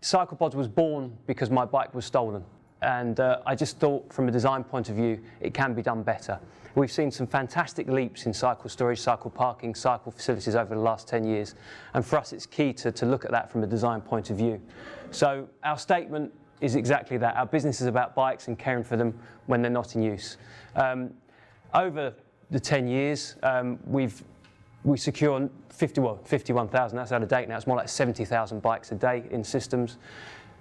Cyclepods was born because my bike was stolen, and I just thought from a design point of view it can be done better. We've seen some fantastic leaps in cycle storage, cycle parking, cycle facilities over the last 10 years, and for us it's key to look at that from a design point of view. So our statement is exactly that. Our business is about bikes and caring for them when they're not in use. Over the 10 years we secure 51,000, that's out of date now, it's more like 70,000 bikes a day in systems.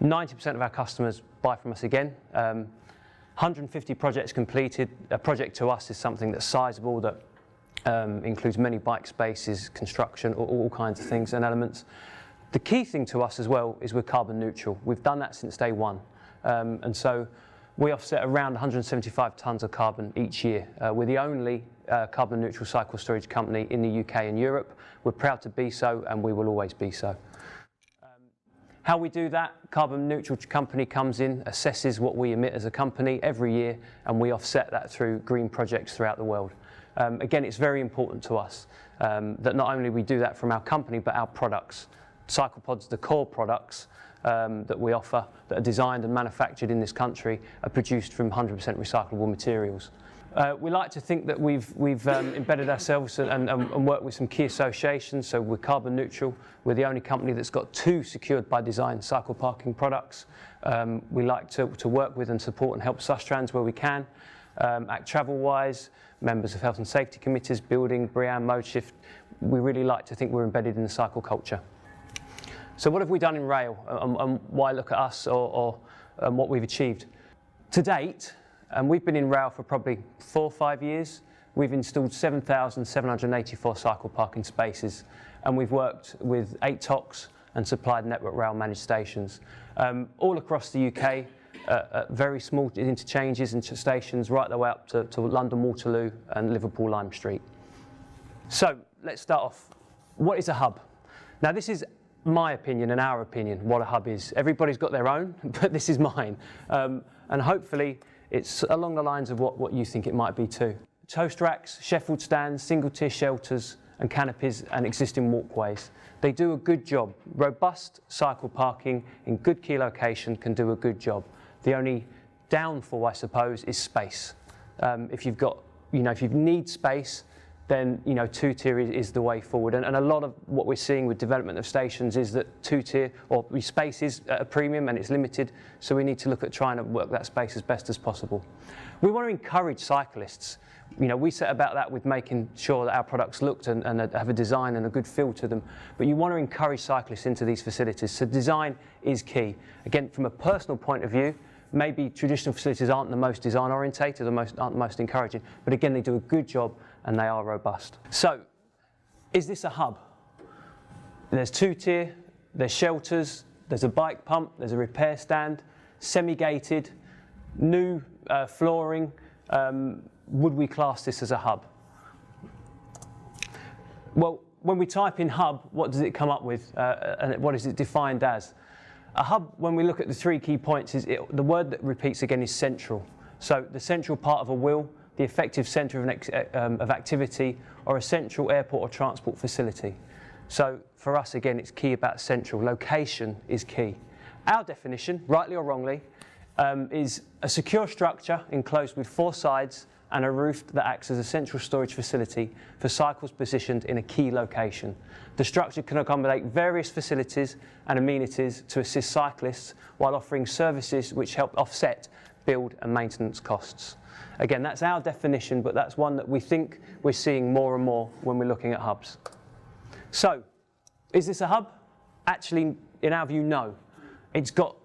90% of our customers buy from us again. 150 projects completed. A project to us is something that's sizable, that includes many bike spaces, construction, all kinds of things and elements. The key thing to us as well is we're carbon neutral. We've done that since day one. And so we offset around 175 tonnes of carbon each year. We're the only carbon neutral cycle storage company in the UK and Europe. We're proud to be so, and we will always be so. How we do that, carbon neutral company comes in, assesses what we emit as a company every year, and we offset that through green projects throughout the world. Again, it's very important to us that not only we do that from our company, but our products. Cyclepods, the core products that we offer, that are designed and manufactured in this country, are produced from 100% recyclable materials. We like to think that we've embedded ourselves and worked with some key associations, so we're carbon neutral. We're the only company that's got 2 secured by design cycle parking products. We like to work with and support and help Sustrans where we can. Act Travel-wise, members of health and safety committees, building, BREEAM, ModeShift, we really like to think we're embedded in the cycle culture. So what have we done in rail, and why look at us or what we've achieved? To date, and we've been in rail for probably 4 or 5 years. We've installed 7,784 cycle parking spaces, and we've worked with 8 TOCs and supplied network rail managed stations. All across the UK, very small interchanges and stations right the way up to London Waterloo and Liverpool Lime Street. So let's start off. What is a hub? Now this is my opinion and our opinion, what a hub is. Everybody's got their own, but this is mine. And hopefully it's along the lines of what you think it might be too. Toast racks, Sheffield stands, single tier shelters and canopies and existing walkways. They do a good job. Robust cycle parking in good key location can do a good job. The only downfall, I suppose, is space. If you've got, if you need space, then 2-tier is the way forward. And a lot of what we're seeing with development of stations is that 2-tier or space is at a premium and it's limited, so we need to look at trying to work that space as best as possible. We want to encourage cyclists. We set about that with making sure that our products looked and have a design and a good feel to them. But you want to encourage cyclists into these facilities, so design is key. Again, from a personal point of view, maybe traditional facilities aren't the most design orientated, aren't the most encouraging, but again, they do a good job and they are robust. So, is this a hub? There's 2-tier, there's shelters, there's a bike pump, there's a repair stand, semi-gated, new flooring. Would we class this as a hub? Well, when we type in hub, what does it come up with, and what is it defined as? A hub, when we look at the 3 key points, the word that repeats again is central. So the central part of a wheel, the effective centre of activity, or a central airport or transport facility. So for us, again, it's key about central. Location is key. Our definition, rightly or wrongly, is a secure structure enclosed with 4 sides and a roof that acts as a central storage facility for cycles positioned in a key location. The structure can accommodate various facilities and amenities to assist cyclists while offering services which help offset build and maintenance costs. Again, that's our definition, but that's one that we think we're seeing more and more when we're looking at hubs. So, is this a hub? Actually, in our view, no. It's got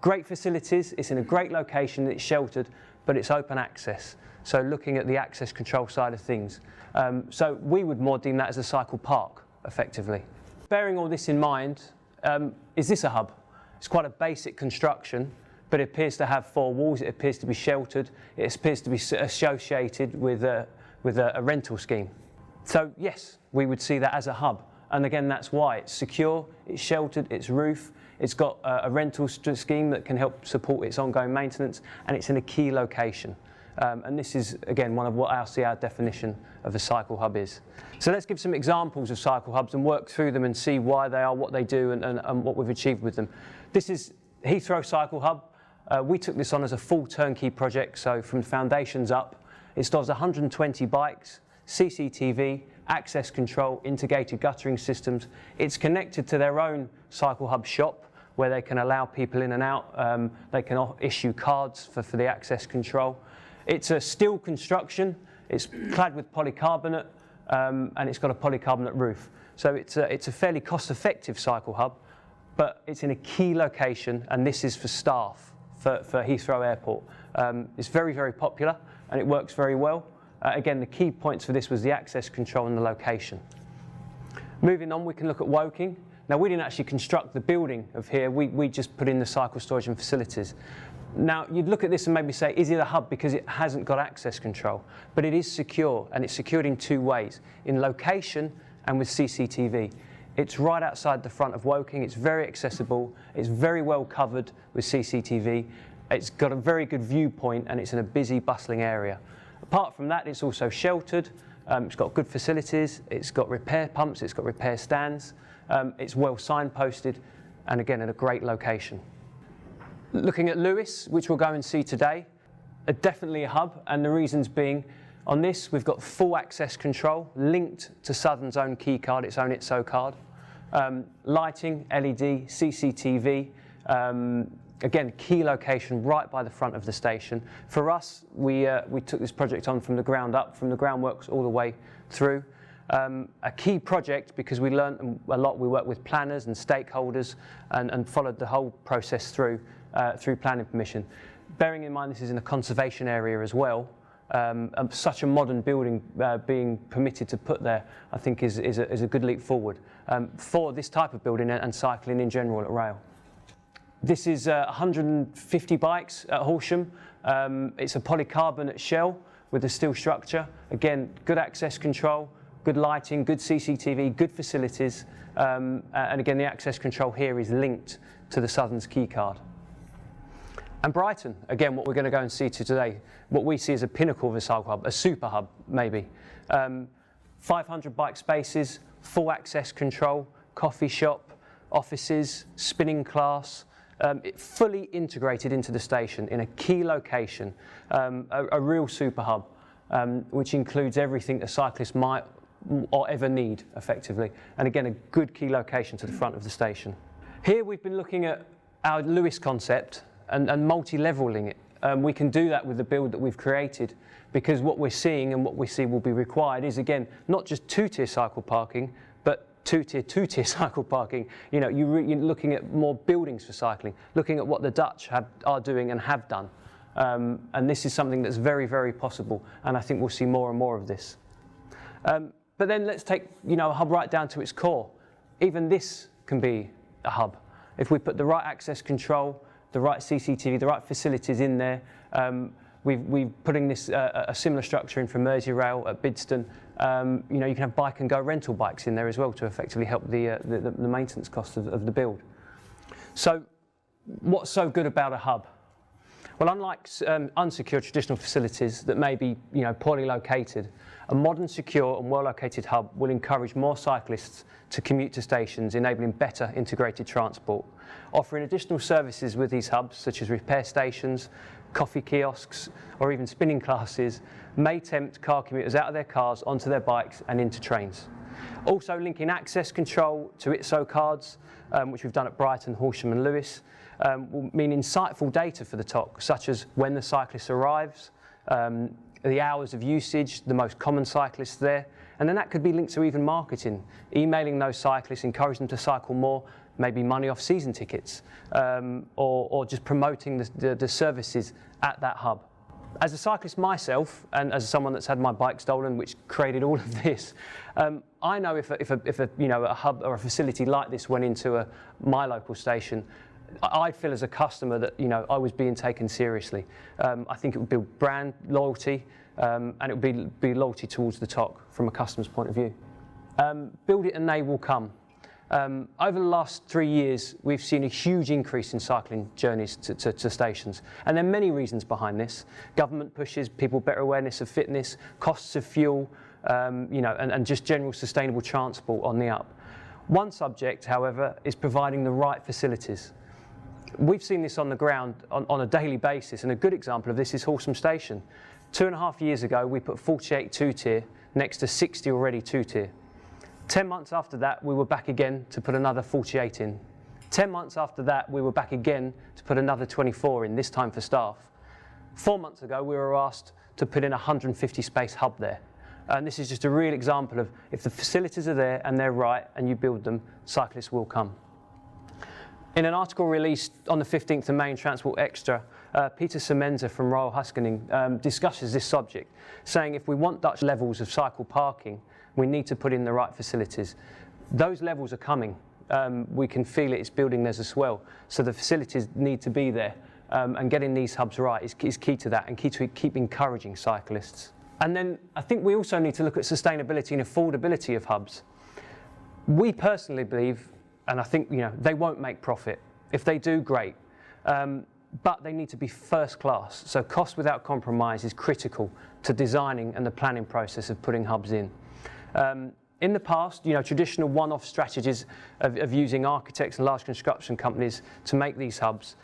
great facilities, it's in a great location, it's sheltered, but it's open access. So looking at the access control side of things. So we would more deem that as a cycle park, effectively. Bearing all this in mind, is this a hub? It's quite a basic construction, but it appears to have 4 walls, it appears to be sheltered, it appears to be associated with a rental scheme. So yes, we would see that as a hub. And again, that's why. It's secure, it's sheltered, it's roof, it's got a rental scheme that can help support its ongoing maintenance, and it's in a key location. And this is, again, one of what our definition of a cycle hub is. So let's give some examples of cycle hubs and work through them and see why they are, what they do, and what we've achieved with them. This is Heathrow Cycle Hub. We took this on as a full turnkey project, so from foundations up. It stores 120 bikes, CCTV, access control, integrated guttering systems. It's connected to their own Cycle Hub shop, where they can allow people in and out. They can issue cards for the access control. It's a steel construction. It's clad with polycarbonate, and it's got a polycarbonate roof. So it's a fairly cost-effective cycle hub, but it's in a key location, and this is for staff for Heathrow Airport. It's very, very popular, and it works very well. Again, the key points for this was the access control and the location. Moving on, we can look at Woking. Now, we didn't actually construct the building of here. We just put in the cycle storage and facilities. Now, you'd look at this and maybe say, is it a hub because it hasn't got access control? But it is secure, and it's secured in two ways, in location and with CCTV. It's right outside the front of Woking. It's very accessible. It's very well covered with CCTV. It's got a very good viewpoint, and it's in a busy, bustling area. Apart from that, it's also sheltered. It's got good facilities. It's got repair pumps. It's got repair stands. It's well signposted, and again, at a great location. Looking at Lewis, which we'll go and see today, definitely a hub, and the reasons being, on this, we've got full access control linked to Southern's own key card, its own ITSO card. Lighting, LED, CCTV, again, key location right by the front of the station. For us, we took this project on from the ground up, from the groundworks all the way through. A key project because we learned a lot. We worked with planners and stakeholders and followed the whole process through planning permission. Bearing in mind this is in a conservation area as well, such a modern building being permitted to put there, I think is a good leap forward for this type of building and cycling in general at rail. This is 150 bikes at Horsham. It's a polycarbonate shell with a steel structure. Again, good access control, good lighting, good CCTV, good facilities. And again, the access control here is linked to the Southern's key card. And Brighton, again, what we're going to go and see today, what we see as a pinnacle of a cycle hub, a super hub maybe. 500 bike spaces, full access control, coffee shop, offices, spinning class, fully integrated into the station in a key location, a real super hub, which includes everything a cyclist might or ever need, effectively. And again, a good key location to the front of the station. Here we've been looking at our Lewis concept and multi-leveling it. We can do that with the build that we've created, because what we're seeing and what we see will be required is, again, not just two-tier cycle parking, but two-tier cycle parking. You know, you're looking at more buildings for cycling, looking at what the Dutch are doing and have done. And this is something that's very, very possible, and I think we'll see more and more of this. But then let's take, a hub right down to its core. Even this can be a hub. If we put the right access control, the right CCTV, the right facilities in there. We're putting this a similar structure in for Merseyrail at Bidston. You can have bike and go rental bikes in there as well to effectively help the maintenance costs of the build. So, what's so good about a hub? Well, unlike unsecured traditional facilities that may be poorly located, a modern, secure and well-located hub will encourage more cyclists to commute to stations, enabling better integrated transport. Offering additional services with these hubs, such as repair stations, coffee kiosks, or even spinning classes, may tempt car commuters out of their cars onto their bikes and into trains. Also linking access control to ITSO cards, which we've done at Brighton, Horsham and Lewis, will mean insightful data for the TOC, such as when the cyclist arrives, the hours of usage, the most common cyclists there, and then that could be linked to even marketing, emailing those cyclists, encouraging them to cycle more, maybe money off season tickets, or just promoting the services at that hub. As a cyclist myself, and as someone that's had my bike stolen, which created all of this, I know if a hub or a facility like this went into my local station, I'd feel as a customer that I was being taken seriously. I think it would build brand loyalty, and it would be loyalty towards the TOC from a customer's point of view. Build it and they will come. Over the last 3 years, we've seen a huge increase in cycling journeys to stations. And there are many reasons behind this. Government pushes, people better awareness of fitness, costs of fuel, and just general sustainable transport on the up. One subject, however, is providing the right facilities. We've seen this on the ground on a daily basis, and a good example of this is Horsham Station. 2.5 years ago, we put 48 two-tier next to 60 already two-tier. 10 months after that, we were back again to put another 48 in. 10 months after that, we were back again to put another 24 in, this time for staff. 4 months ago, we were asked to put in a 150 space hub there. And this is just a real example of if the facilities are there and they're right and you build them, cyclists will come. In an article released on the 15th of May in Transport Extra, Peter Semenza from Royal Huskerning discusses this subject, saying if we want Dutch levels of cycle parking, we need to put in the right facilities. Those levels are coming. We can feel it, it's building theirs as well. So the facilities need to be there, and getting these hubs right is key to that, and key to keep encouraging cyclists. And then I think we also need to look at sustainability and affordability of hubs. We personally believe, and I think they won't make profit. If they do, great. But they need to be first class. So cost without compromise is critical to designing and the planning process of putting hubs in. In the past, traditional one-off strategies of using architects and large construction companies to make these hubs,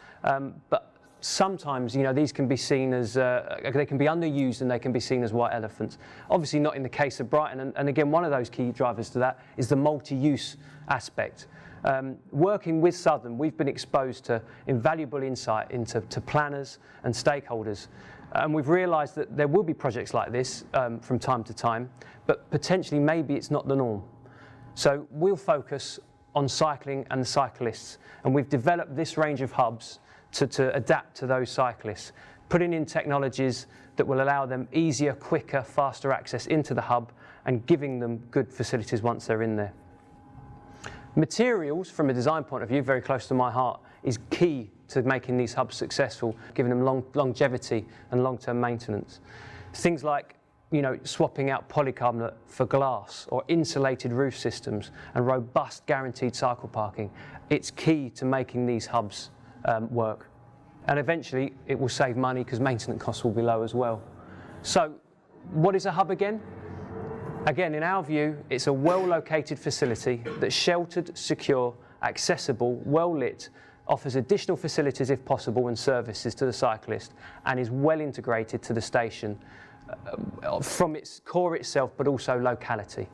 but sometimes, these can be seen as, they can be underused and they can be seen as white elephants. Obviously not in the case of Brighton, and again, one of those key drivers to that is the multi-use aspect. Working with Southern, we've been exposed to invaluable insight into planners and stakeholders. And we've realised that there will be projects like this from time to time, but potentially maybe it's not the norm. So we'll focus on cycling and the cyclists, and we've developed this range of hubs to adapt to those cyclists, putting in technologies that will allow them easier, quicker, faster access into the hub and giving them good facilities once they're in there. Materials, from a design point of view, very close to my heart, is key to making these hubs successful, giving them longevity and long-term maintenance. Things like, swapping out polycarbonate for glass, or insulated roof systems and robust guaranteed cycle parking. It's key to making these hubs work. And eventually it will save money because maintenance costs will be low as well. So what is a hub again? Again, in our view, it's a well-located facility that's sheltered, secure, accessible, well-lit, offers additional facilities if possible and services to the cyclist, and is well integrated to the station from its core itself, but also locality.